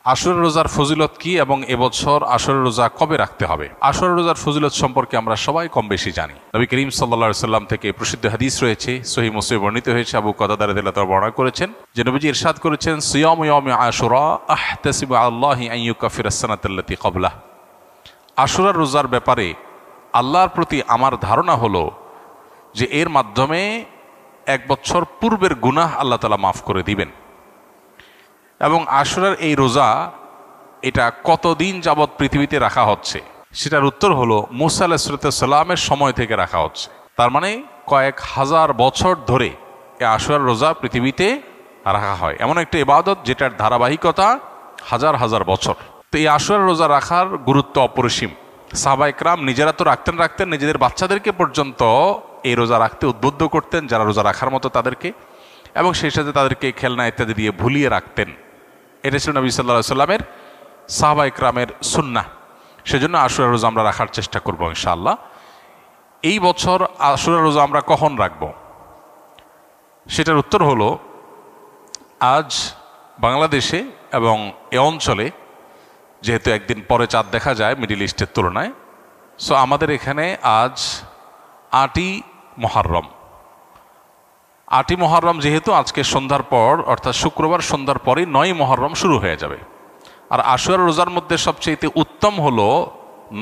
আশুরা রোজার ফজিলত কি এবং এবছর আশুরা রোজা কবে রাখতে হবে? আশুরা রোজার ফজিলত সম্পর্কে আমরা সবাই কম বেশি জানি। নবী করিম সাল্লাল্লাহু আলাইহি সাল্লাম থেকে প্রসিদ্ধ হাদিস রয়েছে, সহিহ মুসলিমে বর্ণিত হয়েছে। আবু কতাদা রাদিয়াল্লাহু তাআলা বর্ণনা করেছেন যে নবীজি ইরশাদ করেছেন, সিয়ামু ইয়াউমি আশুরা আহতাসিবু আলাল্লাহি আন ইউকাফিরাস সানাতাল্লাতী ক্বাবলাহ। আশুরার রোজার ব্যাপারে আল্লাহর প্রতি আমার ধারণা হলো যে এর মাধ্যমে এক বছর পূর্বের গুনাহ আল্লাহ তাআলা মাফ করে দিবেন। এবং আশুরার এই রোজা এটা কতদিন যাবৎ পৃথিবীতে রাখা হচ্ছে সেটার উত্তর হলো মুসা আলাইহিস সালামের সময় থেকে রাখা হচ্ছে। তার মানে কয়েক হাজার বছর ধরে এই আশুরার রোজা পৃথিবীতে রাখা হয়। এমন একটা ইবাদত যেটার ধারাবাহিকতা হাজার হাজার বছর। তো এই আশুরার রোজা রাখার গুরুত্ব অপরিসীম। সাহাবায়ে কেরাম নিজেরা তো রাখতেন, নিজেদের বাচ্চাদেরকে পর্যন্ত এই রোজা রাখতে উদ্বুদ্ধ করতেন যারা রোজা রাখার মতো তাদেরকে, এবং সেই সাথে তাদেরকে খেলনা ইত্যাদি দিয়ে ভুলিয়ে রাখতেন। এটা ছিল নবী সাল্লাল্লাহু আলাইহি সাল্লামের সাহাবায়ে কেরামের সুন্নাহ। সেজন্য আশুরা রোজা আমরা রাখার চেষ্টা করব ইনশাআল্লাহ। এই বছর আশুরা রোজা আমরা কখন রাখব সেটার উত্তর হলো, আজ বাংলাদেশে এবং এ অঞ্চলে যেহেতু একদিন পরে চাঁদ দেখা যায় মিডল ইস্টের তুলনায়, সো আমাদের এখানে আজ ৮ই মুহররম। ৮ই মুহররম যেহেতু আজকে সন্ধ্যার পর অর্থাৎ শুক্রবার সন্ধ্যার পরই ৯ই মুহররম শুরু হয়ে যাবে। আর আশুরা রোজার মধ্যে সবচেয়ে উত্তম হলো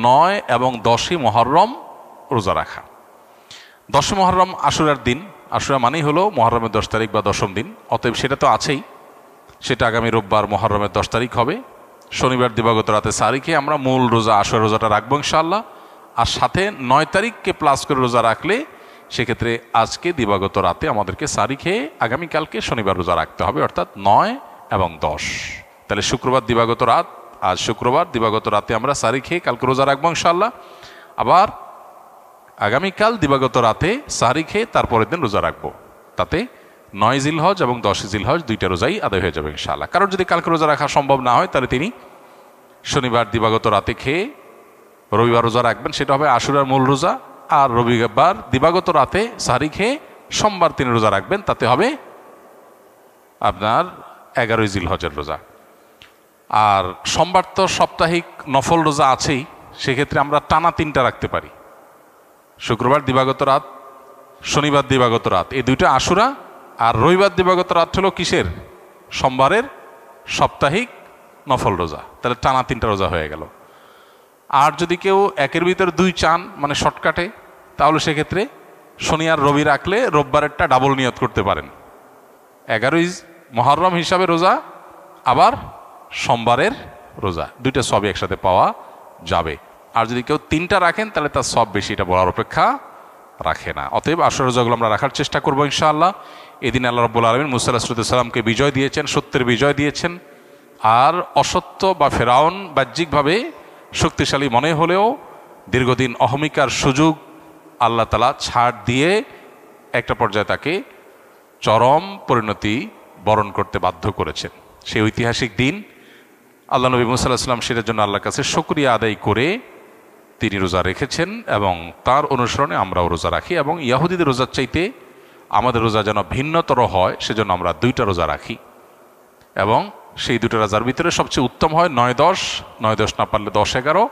৯ এবং ১০ই মুহররম রোজা রাখা। ১০ই মুহররম আশুরার দিন, আশুরা মানেই হলো মুহররমের ১০ তারিখ বা ১০ম দিন, অতএব সেটা তো আছেই। সেটা আগামী রোববার মুহররমের ১০ তারিখ হবে। শনিবার দিবাগত রাতে সারি খেয়ে আমরা মূল রোজা আশুরা রোজাটা রাখবো ইনশাআল্লাহ। আর সাথে ৯ তারিখকে প্লাস করে রোজা রাখলে সেক্ষেত্রে আজকে দিবাগত রাতে আমাদেরকে সারি খেয়ে আগামীকালকে শনিবার রোজা রাখতে হবে, অর্থাৎ ৯ এবং ১০। তাহলে শুক্রবার দিবাগত রাত, আজ শুক্রবার দিবাগত রাতে আমরা সারি খেয়ে কালকে রোজা রাখবো ইনশাআল্লাহ। আবার আগামীকাল দিবাগত রাতে সারি খেয়ে তারপরের দিন রোজা রাখবো। তাতে ৯ জিলহজ এবং ১০ জিলহজ দুইটা রোজাই আদায় হয়ে যাবে ইনশাআল্লাহ। কারণ যদি কালকে রোজা রাখা সম্ভব না হয় তাহলে তিনি শনিবার দিবাগত রাতে খেয়ে রবিবার রোজা রাখবেন, সেটা হবে আশুরার মূল রোজা। আর রবিবার দিবাগত রাতে সারি খেয়ে সোমবার তিনি রোজা রাখবেন, তাতে হবে আপনার ১১ই জিলহজের রোজা। আর সোমবার তো সাপ্তাহিক নফল রোজা আছেই, সেক্ষেত্রে আমরা টানা ৩টা রাখতে পারি। শুক্রবার দিবাগত রাত, শনিবার দিবাগত রাত, এই দুইটা আশুরা। আর রবিবার দিবাগত রাত হলো কিসের? সোমবারের সাপ্তাহিক নফল রোজা। তাহলে টানা 3টা রোজা হয়ে গেল। আর যদি কেউ একের ভিতরে 2 চান, মানে শর্টকাটে, তাহলে সেক্ষেত্রে শনি আর রবি রাখলে রোববারেরটা ডাবল নিয়ত করতে পারেন। 11ই মুহররম হিসাবে রোজা, আবার সোমবারের রোজা, দুইটা সবই একসাথে পাওয়া যাবে। আর যদি কেউ 3টা রাখেন তাহলে তার সব বেশি, এটা বলার অপেক্ষা রাখে না। অতএব আশুরা রোজাগুলো আমরা রাখার চেষ্টা করবো ইনশাআল্লাহ। এদিন আল্লাহ রাব্বুল আলামিন মুসা আলাইহিস সালামকে বিজয় দিয়েছেন, সত্যের বিজয় দিয়েছেন। আর অসত্য বা ফেরাউন বাহ্যিকভাবে শক্তিশালী মনে হলেও দীর্ঘদিন অহমিকার সুযোগ আল্লাহ তাআলা ছাড় দিয়ে একটা পর্যায়ে তাকে চরম পরিণতি বরণ করতে বাধ্য করেছেন। সেই ঐতিহাসিক দিন আল্লাহ নবী মুসা আলাইহিস সালাম সেটার জন্য আল্লাহর কাছে শুকরিয়া আদায় করে তিনি রোজা রেখেছেন, এবং তার অনুসরণে আমরাও রোজা রাখি। এবং ইহুদিদের রোজার চাইতে আমাদের রোজা যেন ভিন্নতর হয় সেজন্য আমরা 2টা রোজা রাখি। এবং সেই 2টা রোজার ভিতরে সবচেয়ে উত্তম হয় 9-10, 9-10 না পারলে 10-11,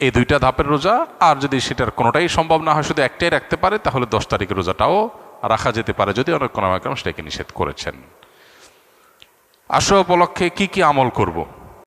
এই 2টা ধাপের রোজা। আর যদি সেটার কোনোটাই সম্ভব না হয়, শুধু একটাই রাখতে পারে, তাহলে 10 তারিখের রোজাটাও রাখা যেতে পারে, যদি অনেক কোনো সেটাকে নিষেধ করেছেন। আশুরা উপলক্ষে কি কি আমল করব?